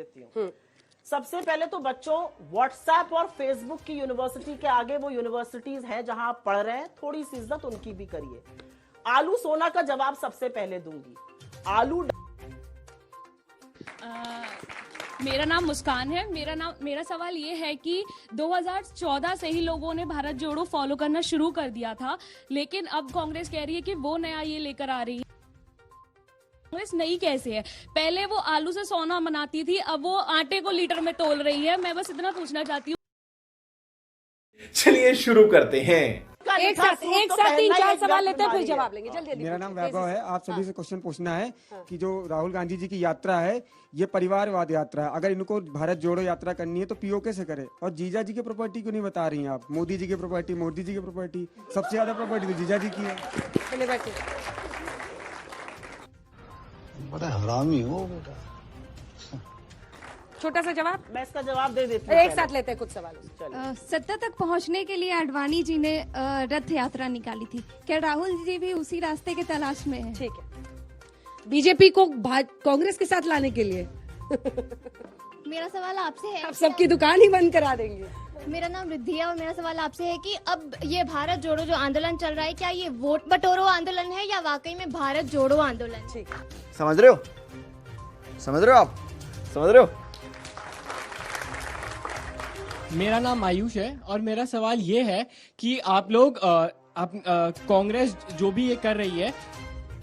देती हूँ। सबसे पहले तो बच्चों, व्हाट्सएप और फेसबुक की यूनिवर्सिटी के आगे वो यूनिवर्सिटीज हैं जहां आप पढ़ रहे हैं, थोड़ी सी इज्जत उनकी भी करिए। आलू सोना का जवाब सबसे पहले दूंगी। आलू मेरा नाम मुस्कान है। मेरा सवाल ये है कि 2014 से ही लोगों ने भारत जोड़ो फॉलो करना शुरू कर दिया था, लेकिन अब कांग्रेस कह रही है कि वो नया ये लेकर आ रही है। कांग्रेस नई कैसे है? पहले वो आलू से सोना बनाती थी, अब वो आटे को लीटर में तोल रही है। मैं बस इतना पूछना चाहती हूँ। चलिए शुरू करते हैं। एक साथ 3-4 सवाल लेते हैं, फिर जवाब लेंगे। जल्दी। मेरा नाम वैभव है। आप सभी से क्वेश्चन पूछना है कि जो राहुल गांधी जी की यात्रा है, ये परिवारवाद यात्रा है। अगर इनको भारत जोड़ो यात्रा करनी है तो पीओके से करे। और जीजा जी की प्रॉपर्टी क्यों नहीं बता रही हैं आप? मोदी जी की प्रॉपर्टी, मोदी जी की प्रॉपर्टी, सबसे ज्यादा प्रॉपर्टी तो जीजा जी की है। बड़ा हरामी हो बेटा। छोटा सा जवाब, मैं इसका जवाब दे देती हूँ। एक साथ लेते हैं कुछ सवाल। सत्ता तक पहुंचने के लिए आडवाणी जी ने रथ यात्रा निकाली थी। क्या राहुल जी भी उसी रास्ते के तलाश में हैं? ठीक है। बीजेपी को कांग्रेस के साथ लाने के लिए मेरा सवाल आपसे है, आप सबकी दुकान ही बंद करा देंगे। मेरा नाम रिद्धि है और मेरा सवाल आपसे है कि अब ये भारत जोड़ो जो आंदोलन चल रहा है, क्या ये वोट बटोरो आंदोलन है या वाकई में भारत जोड़ो आंदोलन? ठीक है। समझ रहे हो आप? समझ रहे हो? मेरा नाम आयुष है और मेरा सवाल ये है कि आप लोग कांग्रेस जो भी ये कर रही है,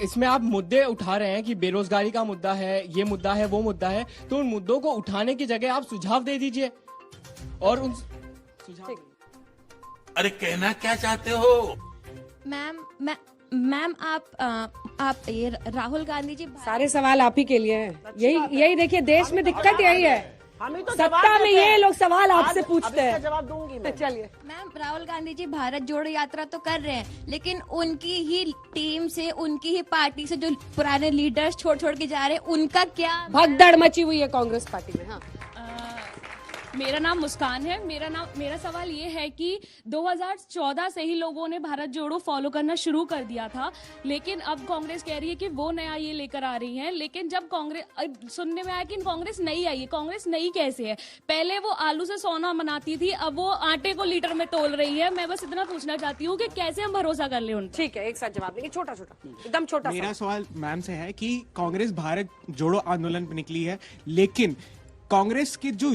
इसमें आप मुद्दे उठा रहे हैं कि बेरोजगारी का मुद्दा है, ये मुद्दा है, वो मुद्दा है, तो उन मुद्दों को उठाने की जगह आप सुझाव दे दीजिए और उन सुझाव। अरे कहना क्या चाहते हो? मैम आप ये राहुल गांधी जी सारे सवाल आप ही के लिए हैं। यही देखिए, देश में दिक्कत यही है। हम ही तो सत्ता में ये लोग सवाल आपसे पूछते हैं। जवाब दूंगी मैं। चलिए मैम, राहुल गांधी जी भारत जोड़ो यात्रा तो कर रहे हैं, लेकिन उनकी ही टीम से, उनकी ही पार्टी से जो पुराने लीडर्स छोड़ के जा रहे हैं, उनका क्या भगदड़ मची हुई है कांग्रेस पार्टी में। हाँ, मेरा नाम मुस्कान है। मेरा सवाल ये है कि 2014 से ही लोगों ने भारत जोड़ो फॉलो करना शुरू कर दिया था, लेकिन अब कांग्रेस कह रही है कि वो नया ये लेकर आ रही है। लेकिन जब कांग्रेस, सुनने में आया कि कांग्रेस नई आई है। कांग्रेस नई कैसे है? पहले वो आलू से सोना बनाती थी, अब वो आटे को लीटर में तोल रही है। मैं बस इतना पूछना चाहती हूँ कि कैसे हम भरोसा कर ले उन। ठीक है, एक साथ जवाब देंगे। छोटा एकदम छोटा। मेरा सवाल मैम से है कि कांग्रेस भारत जोड़ो आंदोलन पे निकली है, लेकिन कांग्रेस के जो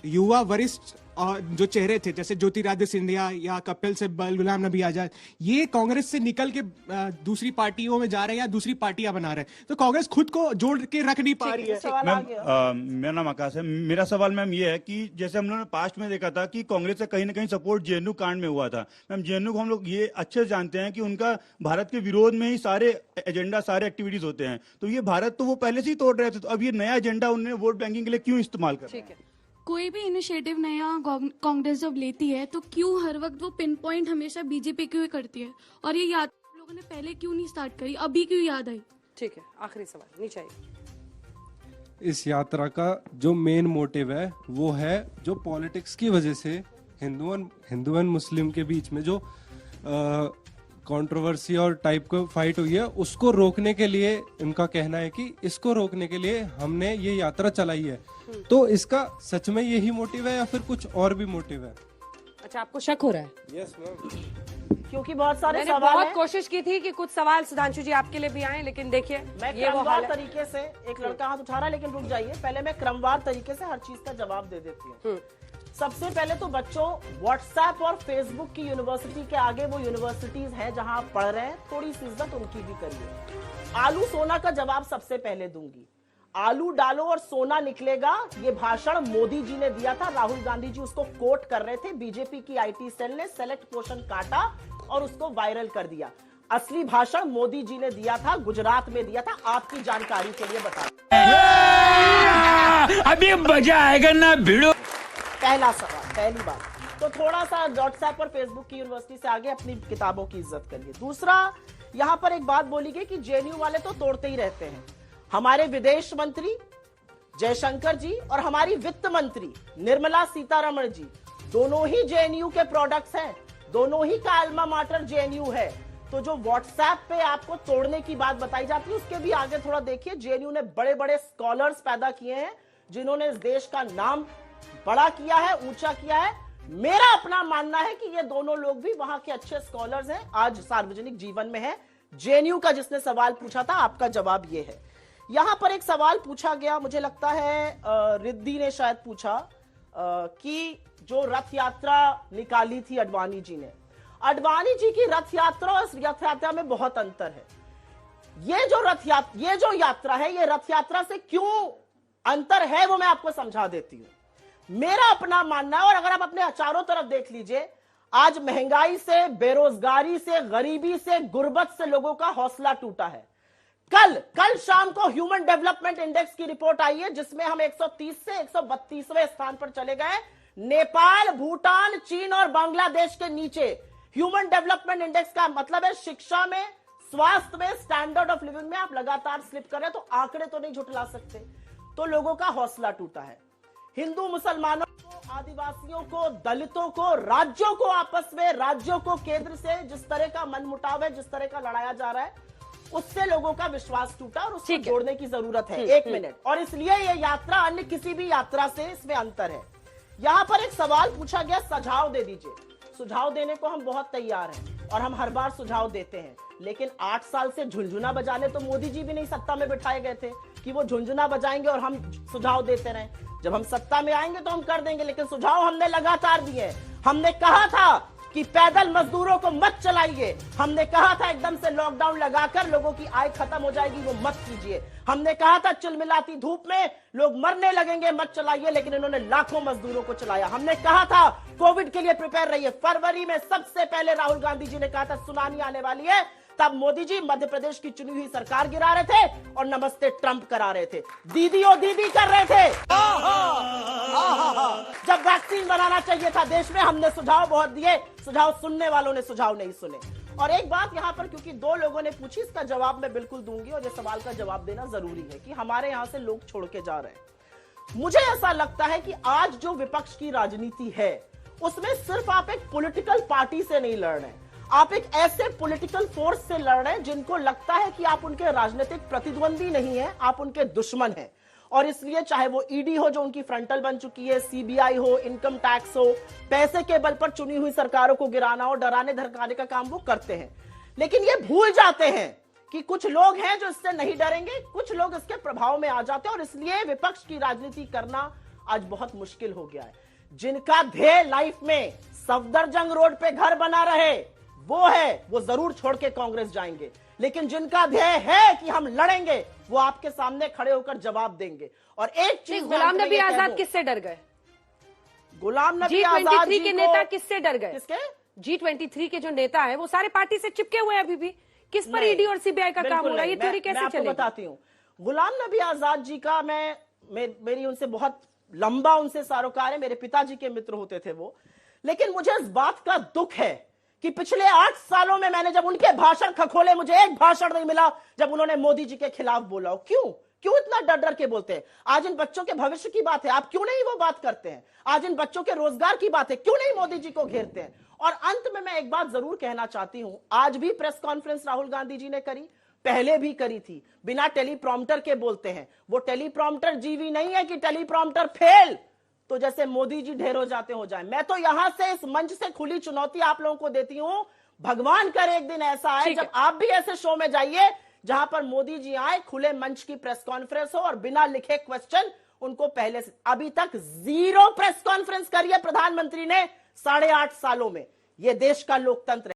युवा वरिष्ठ जो चेहरे थे, जैसे ज्योतिरादित्य सिंधिया या कपिल सिब्बल, गुलाम नबी आजाद, ये कांग्रेस से निकल के दूसरी पार्टियों में जा रहे हैं या दूसरी पार्टियां बना रहे हैं, तो कांग्रेस खुद को जोड़ के रख नहीं पा रही है। मैम, मेरा नाम आकाश है। मेरा सवाल मैम ये है कि जैसे हम लोगों ने पास्ट में देखा था कि कांग्रेस से कहीं ना कहीं सपोर्ट जेएनयू कांड में हुआ था। मैम, जेएनयू को हम लोग ये अच्छे से जानते हैं कि उनका भारत के विरोध में ही सारे एजेंडा, सारे एक्टिविटीज होते हैं। तो ये भारत तो वो पहले से ही तोड़ रहे थे, तो अब ये नया एजेंडा उन्होंने वोट बैंकिंग के लिए क्यों इस्तेमाल कर रहे हैं? कोई भी इनिशिएटिव नया कांग्रेस जब लेती है तो क्यों हर वक्त वो पिन पॉइंट हमेशा बीजेपी क्यों करती है? और ये याद लोगों ने पहले क्यों नहीं स्टार्ट करी, अभी क्यों याद आई? ठीक है, आखिरी सवाल नीचे आइए। इस यात्रा का जो मेन मोटिव है वो है जो पॉलिटिक्स की वजह से हिंदू एंड मुस्लिम के बीच में जो कंट्रोवर्सी और टाइप का फाइट हुई है, उसको रोकने के लिए इनका कहना है कि इसको रोकने के लिए हमने ये यात्रा चलाई है। तो इसका सच में यही मोटिव है या फिर कुछ और भी मोटिव है? अच्छा, आपको शक हो रहा है? यस मैम, क्योंकि बहुत सारे मैंने सवाल बहुत कोशिश की थी कि कुछ सवाल सुधांशु जी आपके लिए भी आए, लेकिन देखिए मैं क्रमवार तरीके से, एक लड़का हाथ उठा रहा है, लेकिन रुक जाइए, पहले मैं क्रमवार तरीके से हर चीज का जवाब दे देती हूँ। सबसे पहले तो बच्चों, व्हाट्सएप और फेसबुक की यूनिवर्सिटी के आगे वो यूनिवर्सिटीज हैं जहां आप पढ़ रहे हैं, थोड़ी सी इज्जत उनकी भी करिए। आलू सोना का जवाब सबसे पहले दूंगी। आलू डालो और सोना निकलेगा, ये भाषण मोदी जी ने दिया था। राहुल गांधी जी उसको कोट कर रहे थे। बीजेपी की आईटी सेल ने सेलेक्ट पोर्शन काटा और उसको वायरल कर दिया। असली भाषण मोदी जी ने दिया था, गुजरात में दिया था। आपकी जानकारी के लिए बता, अभी मजा आएगा ना भिड़ो। पहला सवाल, पहली बात तो थोड़ा सा व्हाट्सएप और फेसबुक की यूनिवर्सिटी से आगे अपनी किताबों की इज्जत करिए। दूसरा, यहां पर एक बात बोली गई कि जेएनयू वाले तो तोड़ते ही रहते हैं। हमारे विदेश मंत्री जयशंकर जी और हमारी वित्त मंत्री निर्मला सीतारमण जी दोनों ही जेएनयू के प्रोडक्ट्स हैं, दोनों ही का अल्मा माटर जेएनयू है। तो जो व्हाट्सएप पे आपको तोड़ने की बात बताई जाती है, उसके भी आगे थोड़ा देखिए। जेएनयू ने बड़े बड़े स्कॉलर्स पैदा किए हैं जिन्होंने इस देश का नाम बड़ा किया है, ऊंचा किया है। मेरा अपना मानना है कि ये दोनों लोग भी वहां के अच्छे स्कॉलर्स हैं, आज सार्वजनिक जीवन में है। जेएनयू का जिसने सवाल पूछा था, आपका जवाब ये है। यहां पर एक सवाल पूछा गया, मुझे लगता है रिद्धि ने शायद पूछा कि जो रथ यात्रा निकाली थी अडवाणी जी ने, अडवाणी जी की रथ यात्रा और रथ यात्रा में बहुत अंतर है। ये जो यात्रा है, ये रथ यात्रा से क्यों अंतर है वो मैं आपको समझा देती हूं। मेरा अपना मानना है, और अगर आप अपने चारों तरफ देख लीजिए, आज महंगाई से, बेरोजगारी से, गरीबी से, गुर्बत से लोगों का हौसला टूटा है। कल शाम को ह्यूमन डेवलपमेंट इंडेक्स की रिपोर्ट आई है, जिसमें हम 130 से 132वें स्थान पर चले गए। नेपाल, भूटान, चीन और बांग्लादेश के नीचे। ह्यूमन डेवलपमेंट इंडेक्स का मतलब है शिक्षा में, स्वास्थ्य में, स्टैंडर्ड ऑफ लिविंग में आप लगातार स्लिप कर रहे हैं, तो आंकड़े तो नहीं झुठला सकते। तो लोगों का हौसला टूटा है। हिंदू मुसलमानों को, आदिवासियों को, दलितों को, राज्यों को आपस में, राज्यों को केंद्र से जिस तरह का मनमुटाव है, जिस तरह का लड़ाया जा रहा है, उससे लोगों का विश्वास टूटा और उसको जोड़ने की जरूरत है। एक मिनट। और इसलिए ये यात्रा अन्य किसी भी यात्रा से, इसमें अंतर है। यहां पर एक सवाल पूछा गया, सुझाव दे दीजिए। सुझाव देने को हम बहुत तैयार हैं और हम हर बार सुझाव देते हैं, लेकिन 8 साल से झुंझुना बजाने तो मोदी जी भी नहीं सत्ता में बिठाए गए थे कि वो झुंझुना बजाएंगे और हम सुझाव देते रहें। जब हम सत्ता में आएंगे तो हम कर देंगे, लेकिन सुझाव हमने लगातार दिए। हमने कहा था कि पैदल मजदूरों को मत चलाइए। हमने कहा था एकदम से लॉकडाउन लगाकर लोगों की आय खत्म हो जाएगी, वो मत कीजिए। हमने कहा था चिलमिलाती धूप में लोग मरने लगेंगे, मत चलाइए, लेकिन इन्होंने लाखों मजदूरों को चलाया। हमने कहा था कोविड के लिए प्रिपेयर रहिए। फरवरी में सबसे पहले राहुल गांधी जी ने कहा था सुनामी आने वाली है, तब मोदी जी मध्य प्रदेश की चुनी हुई सरकार गिरा रहे थे और नमस्ते ट्रंप करा रहे थे, दीदी ओ दीदी कर रहे थे। जब वैक्सीन बनाना चाहिए था देश में, हमने सुझाव बहुत दिए, सुझाव सुनने वालों ने सुझाव नहीं सुने। और एक बात यहां पर, क्योंकि 2 लोगों ने पूछी, इसका जवाब मैं बिल्कुल दूंगी और ये सवाल का जवाब देना जरूरी है कि हमारे यहां से लोग छोड़ के जा रहे हैं। मुझे ऐसा लगता है कि आज जो विपक्ष की राजनीति है, उसमें सिर्फ आप एक पॉलिटिकल पार्टी से नहीं लड़ रहे, आप एक ऐसे पॉलिटिकल फोर्स से लड़ रहे हैं जिनको लगता है कि आप उनके राजनीतिक प्रतिद्वंदी नहीं है, आप उनके दुश्मन हैं। और इसलिए चाहे वो ईडी हो जो उनकी फ्रंटल बन चुकी है, सीबीआई हो, इनकम टैक्स हो, पैसे के बल पर चुनी हुई सरकारों को गिराना और डराने धमकाने का काम वो करते हैं। लेकिन ये भूल जाते हैं कि कुछ लोग हैं जो इससे नहीं डरेंगे, कुछ लोग इसके प्रभाव में आ जाते हैं, और इसलिए विपक्ष की राजनीति करना आज बहुत मुश्किल हो गया है। जिनका ध्येय लाइफ में सफदरजंग रोड पे घर बना रहे वो जरूर छोड़ के कांग्रेस जाएंगे, लेकिन जिनका ध्येय है कि हम लड़ेंगे, वो आपके सामने खड़े होकर जवाब देंगे। और एक चीज, गुलाम नबी आजाद किससे डर गए? गुलाम नबी आजाद G23 के नेता किससे डर गए? किसके? G23 के जो नेता है वो सारे पार्टी से चिपके हुए हैं अभी भी। किस पर ईडी और सीबीआई का काम हो रहा है? ये थ्योरी कैसे चलेगी? मैं बताती हूँ। गुलाम नबी आजाद जी का मेरी उनसे बहुत लंबा उनसे सरोकार है, मेरे पिताजी के मित्र होते थे वो। लेकिन मुझे इस बात का दुख है कि पिछले 8 सालों में मैंने जब उनके भाषण खखोले, मुझे एक भाषण नहीं मिला जब उन्होंने मोदी जी के खिलाफ बोला। क्यों इतना डर डर के बोलते हैं? आज इन बच्चों के भविष्य की बात है, आप क्यों नहीं वो बात करते हैं? आज इन बच्चों के रोजगार की बात है, क्यों नहीं मोदी जी को घेरते हैं? और अंत में मैं एक बात जरूर कहना चाहती हूं, आज भी प्रेस कॉन्फ्रेंस राहुल गांधी जी ने करी, पहले भी करी थी, बिना टेलीप्रॉम्प्टर के बोलते हैं। वो टेलीप्रॉम्प्टर जीवी नहीं है कि टेलीप्रॉम्प्टर फेल तो जैसे मोदी जी ढेर हो जाते हो जाए। मैं तो यहां से, इस मंच से खुली चुनौती आप लोगों को देती हूं, भगवान करे एक दिन ऐसा आए जब आप भी ऐसे शो में जाइए जहां पर मोदी जी आए, खुले मंच की प्रेस कॉन्फ्रेंस हो और बिना लिखे क्वेश्चन उनको पहले से। अभी तक 0 प्रेस कॉन्फ्रेंस करी है प्रधानमंत्री ने 8.5 सालों में। यह देश का लोकतंत्र है।